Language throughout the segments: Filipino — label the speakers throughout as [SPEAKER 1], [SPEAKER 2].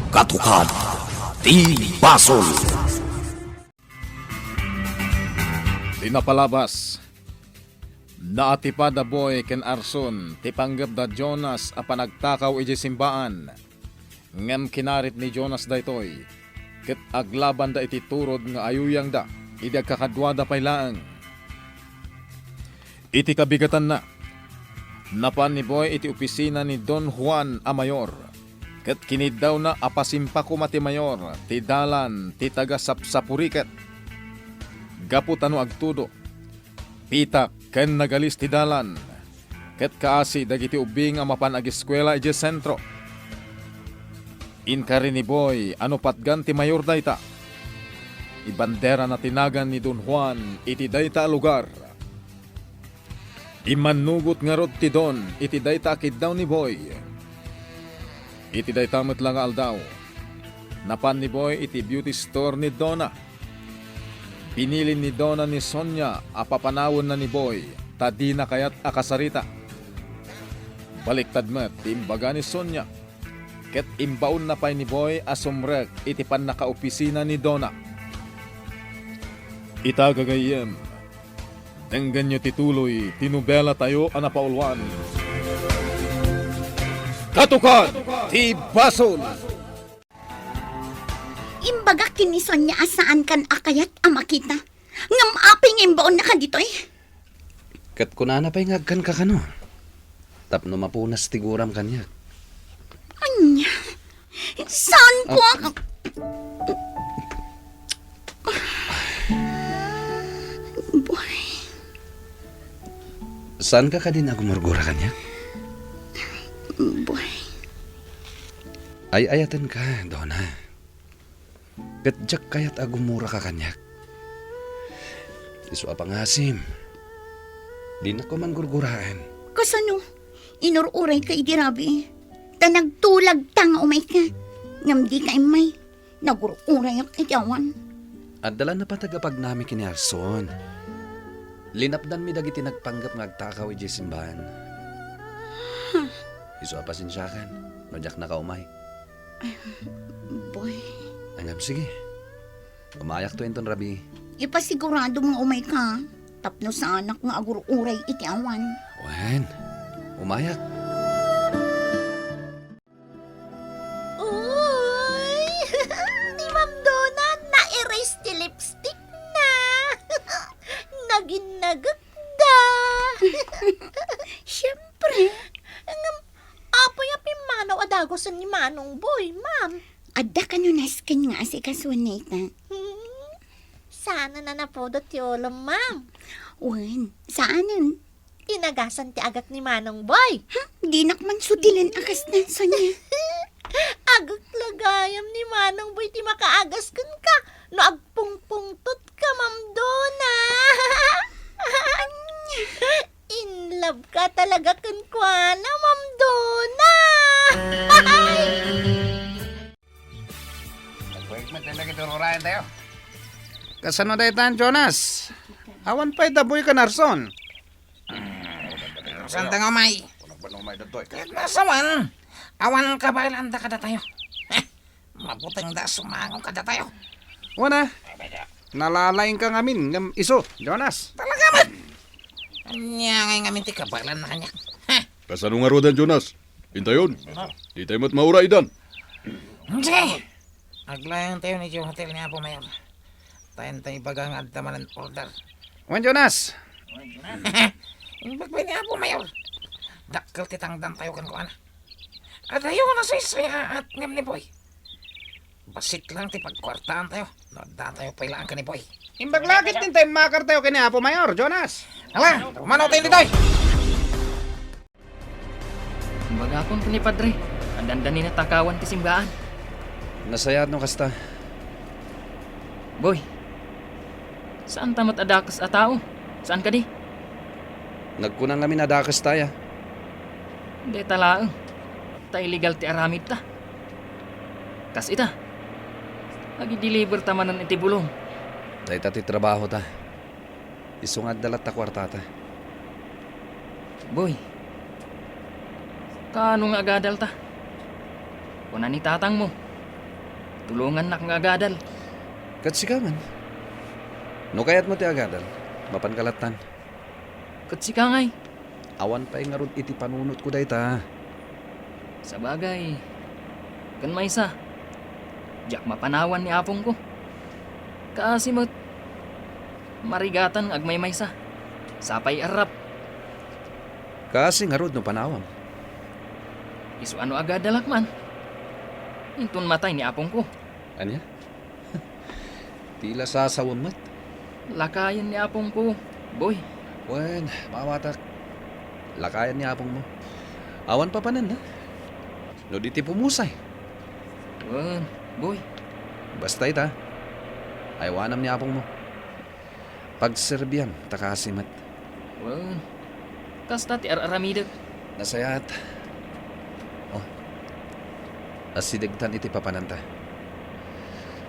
[SPEAKER 1] Katukad ti Basol.
[SPEAKER 2] Dinapalabas. Naatipad da boy ken Arson ti panggap da Jonas a panagtakaw iti simbaan. Ngem kinarit ni Jonas daytoy ket aglaban da iti turod nga ayuyang da iti agkakadwada paylaeng. Iti kabigatan na napan ni boy iti opisina ni Don Juan a mayor. Ket kinid daw na apasimpa ko mati mayor ti dalan ti taga Sapsapuriket. Gaputano agtudo. Pitak ken nagalis ti dalan. Ket kaasi dagiti ubing a mapan ag-eskwela iti sentro. Inkari ni boy ano patgan ti mayor dayta. Ibandera na tinagan ni Don Juan iti dayta a lugar. Imanugot nga rod ti Don iti dayta akid daw ni boy. Iti dayta met lang aldaw. Napan ni boy iti beauty store ni Donna. Pinili ni Donna ni Sonia apapanawon na ni boy tadi na kayat akasarita. Baliktad met timbaga ni Sonia. Ket imbaon na pay ni boy asumrek iti pan nakaopisina ni Donna. Itagagayem. Denggan nyo tituloy, tinubela tayo anapaulwan. Katukad ti Basol.
[SPEAKER 3] Imbaga kinison niya asaan kan akayat amakita. Ngam aping imbaon na ka dito eh.
[SPEAKER 4] Kat kunana pa'y ngagkan ka kano. Tapno mapunas tiguram kanya.
[SPEAKER 3] Anya, saan ko ako? Boy,
[SPEAKER 4] Saan ka din agumurgura kanya?
[SPEAKER 3] boy.
[SPEAKER 4] Ay ayatan ka, Donna. Kat jak kayat agumura ka kanya. Isu apa ngasim. Di na ko man gurguraan.
[SPEAKER 3] Kasano, inururay ka idirabi. Ta nagtulag tanga umay ka. Ngam di ka imay. Nagururay ak itawan.
[SPEAKER 4] At dala na patagapag nami kini Arson. Linapdan mi dagiti nagpanggap ngagtakaw iti simbahan. Isu apa sinsyakan. No jak nakaumay.
[SPEAKER 3] Boy,
[SPEAKER 4] Angam sige. Umayak to enton rabi.
[SPEAKER 3] ipasigurado mga umay ka. Tapno sa anak nga agururay itawan.
[SPEAKER 4] Wen, umayak.
[SPEAKER 3] Uy! Ni Ma'am Donna, na-erase ti lipstick na. Naginagagda. Siyempre.
[SPEAKER 5] Apoy apim manaw adagosan ni Manong Boy, ma'am.
[SPEAKER 3] Adda ka nun askan nga si kasuanay ta.
[SPEAKER 5] Sana na napodot yolo, ma'am.
[SPEAKER 3] Wen, saanan?
[SPEAKER 5] Inagasan ti agak ni Manong Boy.
[SPEAKER 3] Di nakman sutilan akas na sa niya.
[SPEAKER 5] Agak lagayam ni Manong Boy ti makaagas kan ka. No agpungpungtot ka, Ma'am Donna. In love ka talaga kan kuana, Ma'am Donna.
[SPEAKER 6] Kasano daytan, Jonas? Awan pa'y daboy ka narson.
[SPEAKER 7] Santa nga may. Kahit nasawan, awan ka ba ilanda kada tayo? Mabuting da sumangong kada tayo.
[SPEAKER 6] Wana, nalalaing ka ngamin ngam iso, Jonas.
[SPEAKER 7] Talaga man. Anya ngay nga minti kabalan na kanya.
[SPEAKER 8] Kasano nga rodan, Jonas? Pintayon. Di tayo mat maura idan.
[SPEAKER 7] Sige. Aglayang tayo ni yung hotel niya po mayor. Tayo tayo bagang adtamanan order.
[SPEAKER 6] Wan, Jonas.
[SPEAKER 7] Imbag ba niya po mayor? Dakkel titangdan tayo kan ko ana. At tayo na sa isaya at ngam ni boy. Basit lang ti pagkwartaan tayo. Noda tayo pailaan ka ni boy.
[SPEAKER 6] Imbag lakit din tayo makar tayo kini Apo Mayor, Jonas.
[SPEAKER 7] Hala, umanaw tayo dito.
[SPEAKER 9] Kumbaga akong ni Padre, andandani na takawan ti simbahan.
[SPEAKER 4] Nasayad no kasta.
[SPEAKER 9] Boy, saan tamat adakas a tao? Saan ka di?
[SPEAKER 4] Nagkunang kami nadakas taya.
[SPEAKER 9] Hindi talaang. Ta illegal ti aramid ta. Kas ita. Agi-deliver tamanan iti bulong.
[SPEAKER 4] Tayo ti trabaho ta. Isungad dalat ta kwartata.
[SPEAKER 9] Boy, kanong agadal ta? Kuna ni tatang mo. Tulungan nak nga agadal.
[SPEAKER 4] Katsikaman. No kayat mo ti agadal, mapankalatan.
[SPEAKER 9] Katsikangay.
[SPEAKER 4] Awan pa nga ron iti panunot ko dayta.
[SPEAKER 9] Sa bagay. Kan maysa. Diyak mapanawan ni apong ko. Kaasimot. Marigatan ag may maysa. Sapay arap.
[SPEAKER 4] Kasi nga ron no panawam.
[SPEAKER 9] Isu ano agad dalak man. Intun matay ni apong ko.
[SPEAKER 4] Anya? Tila sasawam mat.
[SPEAKER 9] Lakayan ni apong ko. Boy.
[SPEAKER 4] Wen, mawatak. Lakayan ni apong mo. Awan pa panan, ha? No di ti pumusay.
[SPEAKER 9] Wen, boy.
[SPEAKER 4] Basta ita. Aywanam ni apong mo. Pagserbiyan, takasimat.
[SPEAKER 9] Wen. Kasta ti aramidag.
[SPEAKER 4] Nasayat. Oh. Asidegtan iti papananta.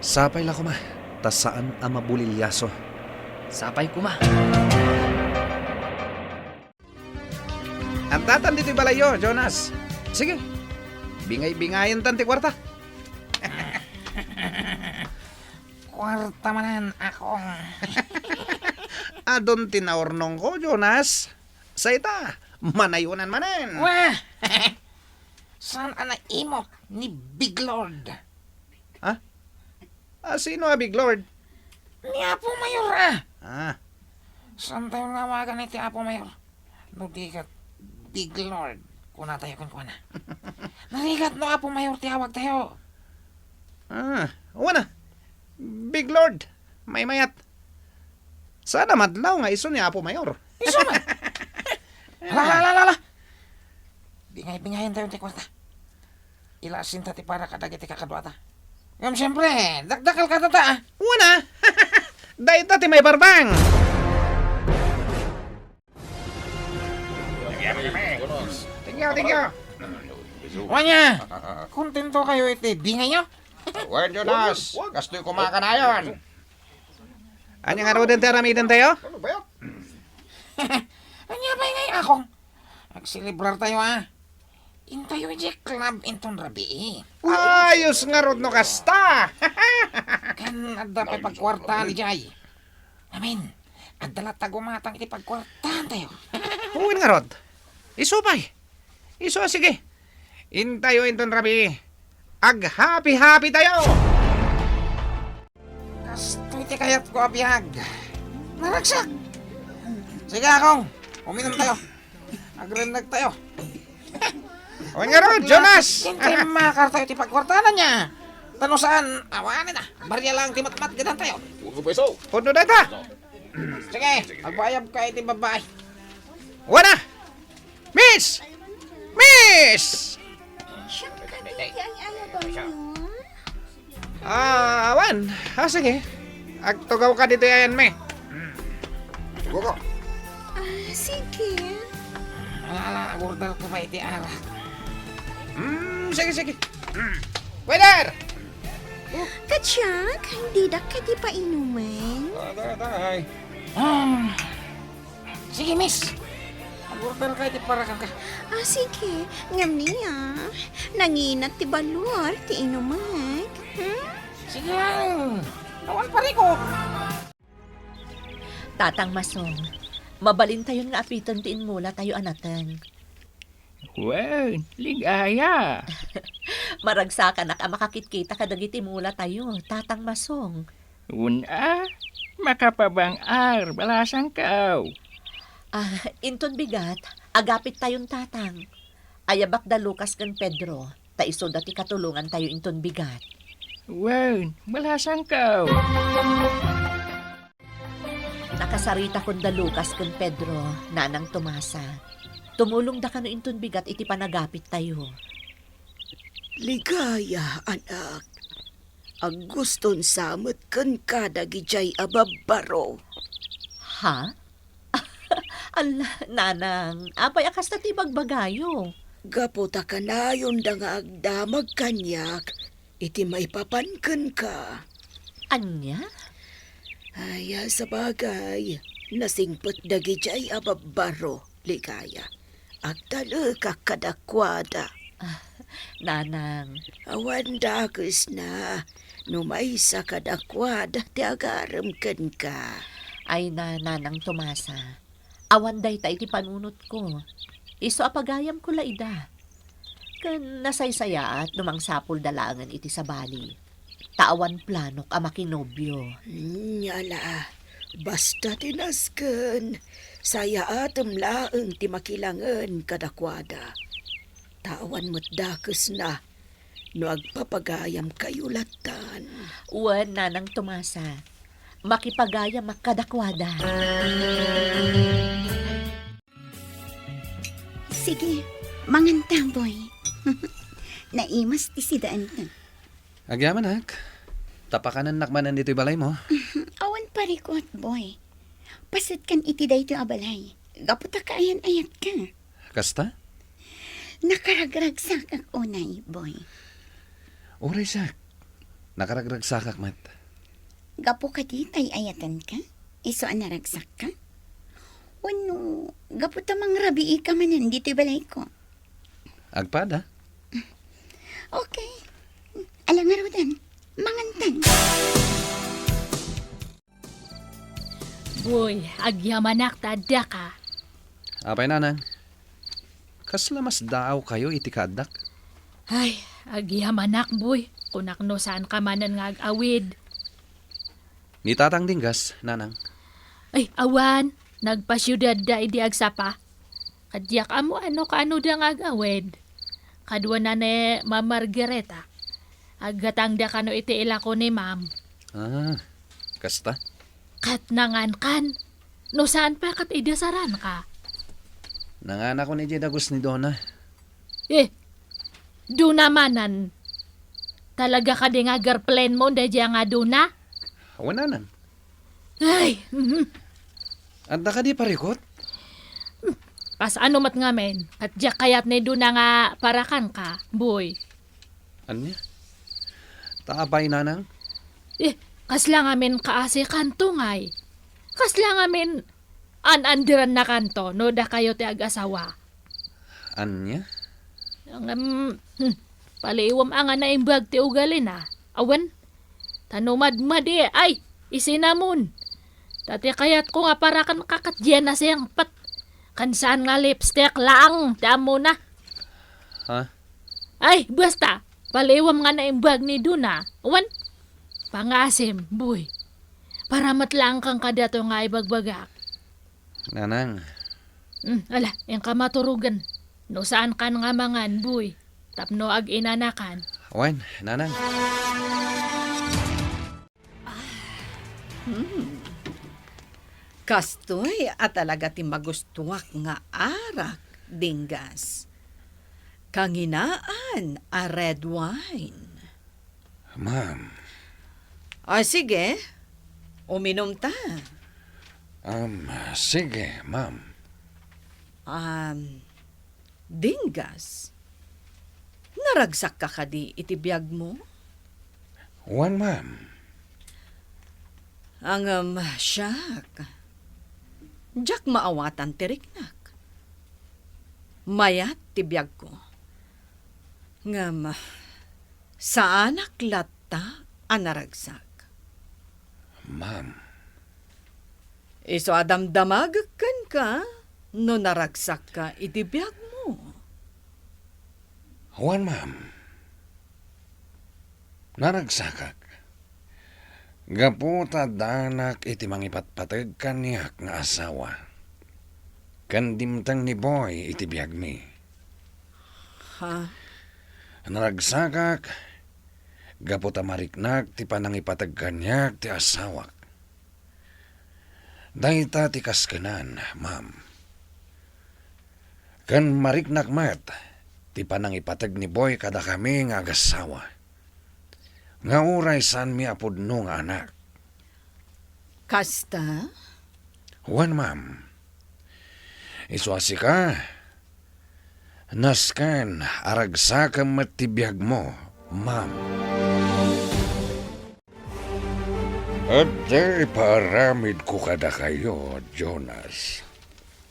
[SPEAKER 4] Sapay la ko ma. Tas saan ang mabulilyaso.
[SPEAKER 9] Sapay kuma.
[SPEAKER 6] Ang tatan dito'y balayo, Jonas. Sige, bingay-bingayin tanti kwarta.
[SPEAKER 7] Kwarta manan akong.
[SPEAKER 6] Adon tinaornong ko, Jonas. Sa ita, manayunan manan.
[SPEAKER 7] Wah! Saan ana imo ni Big Lord?
[SPEAKER 6] Sino Big Lord?
[SPEAKER 7] Ni Apo Mayor ah!
[SPEAKER 6] Ah,
[SPEAKER 7] Saan tayo nawagan iti Apo Mayor? Nudigat Big Lord. Kuna tayo kun na. Narigat no Apo Mayor tiyawag tayo.
[SPEAKER 6] Wana. Big Lord, may mayat. Sana madlaw nga iso ni Apo Mayor.
[SPEAKER 7] Iso man! Hala! Bingay-bingayin tayo ti kwarta. Ilasin ta ti para kadagiti kakadwata. Ngam siyempre, dakdakal ka tata ah.
[SPEAKER 6] Wana. Dahita ti may barbang. Tingyo.
[SPEAKER 7] Wanya, kontento kayo iti bingay nyo?
[SPEAKER 6] Word, Jonas. Kasto'y kumakanayon. Anya nga ro din taramiden tayo?
[SPEAKER 7] Anya ba ngay akong? Magsilibrar tayo ah. Intayo iti club inton rabi.
[SPEAKER 6] Ayos nga ro no kasta.
[SPEAKER 7] Kan adda pa pagkwartahan ni Jay. Amin, adala tagumatang iti pagkwartahan tayo.
[SPEAKER 6] Uwin nga rod. Iso pa'y. Iso, sige. Intayo inton rabi. Ag happy tayo.
[SPEAKER 7] Kasto iti kayat ko abiyag. Naragsak. Sige akong, uminom tayo. Agrendag tayo.
[SPEAKER 6] Uwin nga rod, Jonas.
[SPEAKER 7] Siyempre makar tayo iti pagkwartahan niya. Tano saan, awanin na. Barya lang timat-mat gidan tayo.
[SPEAKER 6] Puno na ta.
[SPEAKER 7] Sige, agbayab ka iti babae.
[SPEAKER 6] Wana. Miss! Wan. Sige. Agtugaw ka dito yan, me.
[SPEAKER 3] Sige.
[SPEAKER 7] Alala, agurdal ka pa iti ara.
[SPEAKER 6] Sige. Waiter!
[SPEAKER 3] Katsak, hindi da ka di pa inuman.
[SPEAKER 7] Sige, miss. Agurdal ka iti parakan ka.
[SPEAKER 3] Sige. Ngam niya. Nanginat ti balor, ti inuman.
[SPEAKER 7] Sige lang. Nawan pa rin ko.
[SPEAKER 5] Tatang Masong, mabalin tayo nga apiton tiin mula tayo anatan.
[SPEAKER 9] Well, ligaya.
[SPEAKER 5] Maragsakan ka makakitkita kadagiti mula tayo, Tatang Masong.
[SPEAKER 9] Una, makapabang ar, balasang kaw.
[SPEAKER 5] Inton bigat, agapit tayon tatang. Ayabak da Lucas kan Pedro, taiso dati katulungan tayo inton bigat.
[SPEAKER 9] Well, balasang kaw.
[SPEAKER 5] Nakasarita kon da Lucas kan Pedro, nanang Tomasa. Tumulong da kano inton bigat iti panagapit tayo.
[SPEAKER 10] Ligaya, anak. Ang guston samot kan kadagijay ababaro.
[SPEAKER 5] Ha? Ala, nanang, apay akas na ti bagbagayo.
[SPEAKER 10] Gaputa ka na yun da nga agdamag kanyak, iti maipapankan ka.
[SPEAKER 5] Anya?
[SPEAKER 10] Aya sa bagay, nasingpot dagijay ababaro, ligaya. Agdalo ka kadakwada.
[SPEAKER 5] Nanang,
[SPEAKER 10] Awan dakes na. Numaysa ka dakwada ti agaram ken ka.
[SPEAKER 5] ay nanang Tomasa. Awan day ta iti panunot ko. Iso apagayam ko laida. Kan nasaysaya at numangsapul dalangan iti sa bali. Taawan planok a makinobyo.
[SPEAKER 10] Nyala, basta tinasken. Saya atem laeng ti makilangan kadakwada. Tawan mo't dakes na. No agpapagayam kayo latan.
[SPEAKER 5] Uwan nanang Tomasa. Makipagayam makadakwada.
[SPEAKER 3] Sige, manganta, boy. Naimas ti sidaan ka.
[SPEAKER 4] Agyaman, hak. Tapakanan nakmanan dito'y balay mo.
[SPEAKER 3] Awan parikot, boy. Pasat kan iti day to abalay. Gaputa ka ayan-ayat ka.
[SPEAKER 4] Kasta?
[SPEAKER 3] Nakaragragsak ak unay, boy.
[SPEAKER 4] Uray, sak. Nakaragragsakak, mat.
[SPEAKER 3] Gapo ka di tay ayatan ka? Iso anaragsak ka? Wano, gaputa mang rabii ka manan dito'y balay ko.
[SPEAKER 4] Agpada?
[SPEAKER 3] Okay. Alangarudan, mangantan.
[SPEAKER 11] Boy, agyamanak tada ka.
[SPEAKER 4] Apay, nanang. Kasla mas daaw kayo iti kadak.
[SPEAKER 11] Ay, agyamanak boy. Kunakno saan ka manan nga agawid.
[SPEAKER 4] Ni tatang dinggas, nanang.
[SPEAKER 11] Ay, awan. Nagpasyudad da idi agsapa. Kadyak amo ano kaano da nga agawid. Kadwa na ni Ma'am Margareta. Aggatang da kano iti ilako ni Ma'am.
[SPEAKER 4] Ah, kasta?
[SPEAKER 11] Katnangan kan. No saan pa kat idasaran ka?
[SPEAKER 4] Nanganak ko ni Jedagos ni Donna.
[SPEAKER 11] Do namanan. Talaga ka di nga girlfriend mo da nga do na?
[SPEAKER 4] Awananan.
[SPEAKER 11] Ay,
[SPEAKER 4] At naka di parikot?
[SPEAKER 11] kas ano mat nga men? At diyak kayat na do na nga parakan ka, boy.
[SPEAKER 4] Anya? Taapay, nanang?
[SPEAKER 11] Kas lang amin kaasi kanto ngay. Kas lang amin anandiran na kanto, no da kayo ti ag-asawa.
[SPEAKER 4] Anya?
[SPEAKER 11] Paliwam ang na imbag ti ugali na. Awan, tanumad-mad ay, isinamon. Dati kayat ko nga para kan kakatyan na siyang pat. Kansaan nga lipstick lang, damo na.
[SPEAKER 4] Ha?
[SPEAKER 11] Ay, basta, paliwam nga na imbag ni Duna. Awan, pangasim, boy. Para matlang kang kadato nga ibagbagak.
[SPEAKER 4] Nanang.
[SPEAKER 11] Ala, yung kamaturugan. No saan kan nga mangan, boy. Tapno ag inanakan.
[SPEAKER 4] Awan, nanang.
[SPEAKER 12] Kastoy at talaga ti magustuwak nga arak, dinggas. Kanginaan a red wine.
[SPEAKER 6] Ma'am,
[SPEAKER 12] Sige, uminom ta.
[SPEAKER 6] sige, ma'am.
[SPEAKER 12] Dinggas, naragsak ka kadi iti biyag mo?
[SPEAKER 6] Wan, ma'am.
[SPEAKER 12] Ang siyak. Diyak maawatan tiriknak. Mayat ti biyag ko. Ngam, sa anak latta anaragsak.
[SPEAKER 6] Ma'am,
[SPEAKER 12] Iso adamdamag kan ka, no naragsak ka iti biyag mo.
[SPEAKER 6] wan, ma'am. Naragsakak. Gaputa danak iti mangipatpatag kaniyak nga asawa. Kandimtang ni Boy iti biyag mi.
[SPEAKER 12] Ha?
[SPEAKER 6] Naragsakak. Gaputa mariknak ti panangipatag kanyak ti asawak. Dayta ti kaskanan, ma'am. Kan mariknak mat, ti panangipatag ni Boy kada kami nga agasawa. Nga uray san mi apudno nga anak.
[SPEAKER 12] Kasta?
[SPEAKER 6] Wan, ma'am. Isuasi ka. Naskan aragsakam matibiyag mo, ma'am. At di paramid ko kada kayo, Jonas.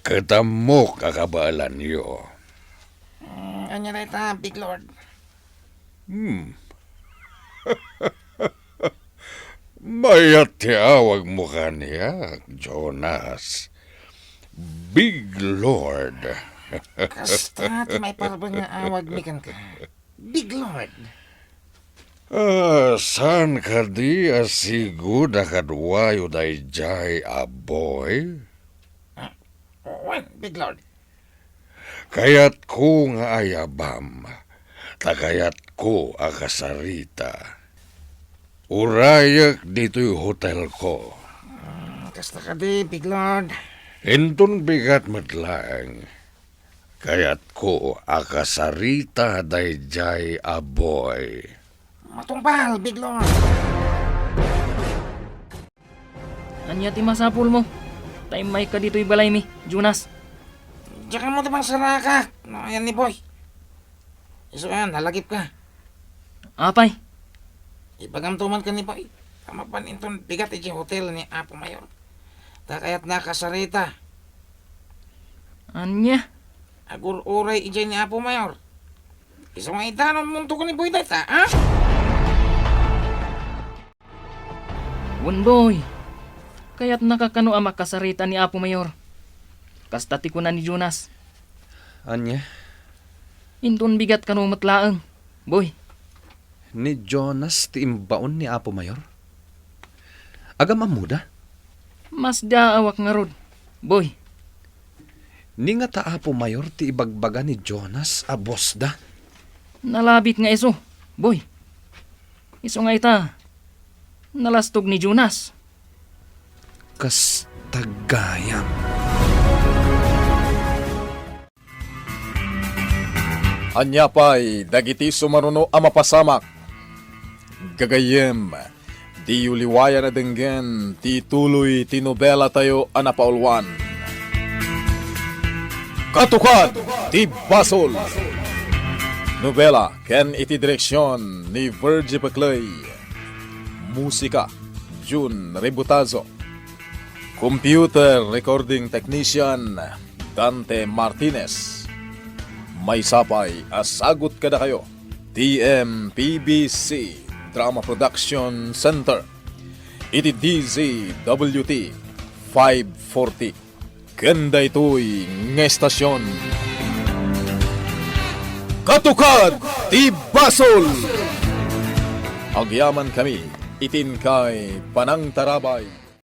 [SPEAKER 6] Katamok kakabalan niyo.
[SPEAKER 7] Anya na ita, Big Lord.
[SPEAKER 6] Mayat tiawag mo kaniya, Jonas. Big Lord.
[SPEAKER 7] Kasta ti may parabang nga awag mi kan ka. Big Lord.
[SPEAKER 6] San ka di asigud akadwayo dayjay aboy?
[SPEAKER 7] Wan, Big Lord.
[SPEAKER 6] Kayat ko nga ayabam, takayat ko akasarita. Urayak dito'y hotel ko.
[SPEAKER 7] Kasta ka di, Big Lord.
[SPEAKER 6] Intun bigat matlang, kayat ko akasarita dayjay aboy.
[SPEAKER 7] Matungpal, Big Lord.
[SPEAKER 9] Anya ti masapul mo. Time may ka dito'y balay mi, Jonas.
[SPEAKER 7] Diyan mo tamang saraka. No, ayan ni Boy. Iso yan, halagip ka.
[SPEAKER 9] Apay,
[SPEAKER 7] Ipagamtuman ka ni Boy. Kamapan inton bigat iti hotel ni Apo Mayor. Takayat nakasarita.
[SPEAKER 9] anya?
[SPEAKER 7] Agur uray ijay ni Apo Mayor. Iso nga itanon munto ko ni Boy data, ha?
[SPEAKER 9] Boy. Kaya't nakakano ang makasarita ni Apo Mayor. Kastati ko na ni Jonas.
[SPEAKER 4] Anya,
[SPEAKER 9] Indon bigat kano matlaang. Boy,
[SPEAKER 4] ni Jonas ti imbaon ni Apo Mayor? Agam amuda?
[SPEAKER 9] mas daawak nga rod. Boy,
[SPEAKER 4] Ni nga ta Apo Mayor ti ibagbaga ni Jonas a boss da.
[SPEAKER 9] nalabit nga iso. Boy, iso nga ita. Nalastog ni Jonas.
[SPEAKER 4] Kas tagayam.
[SPEAKER 2] Anya pa'y dagiti sumaruno a mapasamak. Gagayem, di uliwaya na denggen, ti tuloy ti nobela tayo a napaulwan. Katukad, ti Basol. Nobela, ken iti direksyon ni Virgie Paclay. Musika, June Rebutazo. Computer recording technician, Dante Martinez. May sapay, asagot kada kayo. TMPBC Drama Production Center. Iti DZWT 540. Ganda ito'y ngestasyon. Katukad ti Basol! Agyaman kami, itin kay Panang Tarabay.